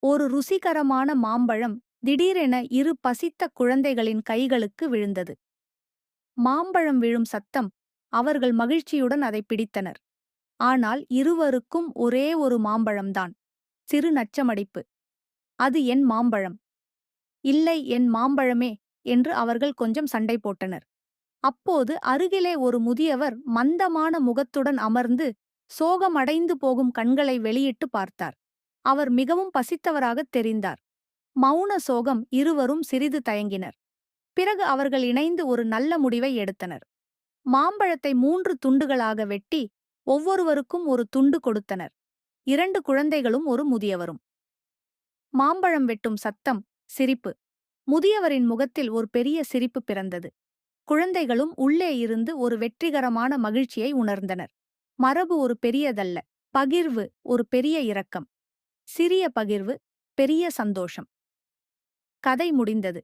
ஒரு ருசிகரமான மாம்பழம் திடீரென இரு பசித்த குழந்தைகளின் கைகளுக்கு விழுந்தது. மாம்பழம் விழும் சத்தம். அவர்கள் மகிழ்ச்சியுடன் அதை பிடித்தனர். ஆனால் இருவருக்கும் ஒரே ஒரு மாம்பழம்தான். சிறு நச்சமடிப்பு. அது என் மாம்பழம். இல்லை, என் மாம்பழமே என்று அவர்கள் கொஞ்சம் சண்டை போட்டனர். அப்போது அருகிலே ஒரு முதியவர் மந்தமான முகத்துடன் அமர்ந்து சோகமடைந்து போகும் கண்களை வெளியிட்டு பார்த்தார். அவர் மிகவும் பசித்தவராகத் தெரிந்தார். மௌன சோகம். இருவரும் சிறிது தயங்கினர். பிறகு அவர்கள் இணைந்து ஒரு நல்ல முடிவை எடுத்தனர். மாம்பழத்தை 3 துண்டுகளாக வெட்டி ஒவ்வொருவருக்கும் ஒரு துண்டு கொடுத்தனர். 2 குழந்தைகளும் ஒரு முதியவரும். மாம்பழம் வெட்டும் சத்தம். சிரிப்பு. முதியவரின் முகத்தில் ஒரு பெரிய சிரிப்பு பிறந்தது. குழந்தைகளும் உள்ளே இருந்து ஒரு வெற்றிகரமான மகிழ்ச்சியை உணர்ந்தனர். மரபு ஒரு பெரியதல்ல. பகிர்வு ஒரு பெரிய இரக்கம். சிறிய பகிர்வு, பெரிய சந்தோஷம். கதை முடிந்தது.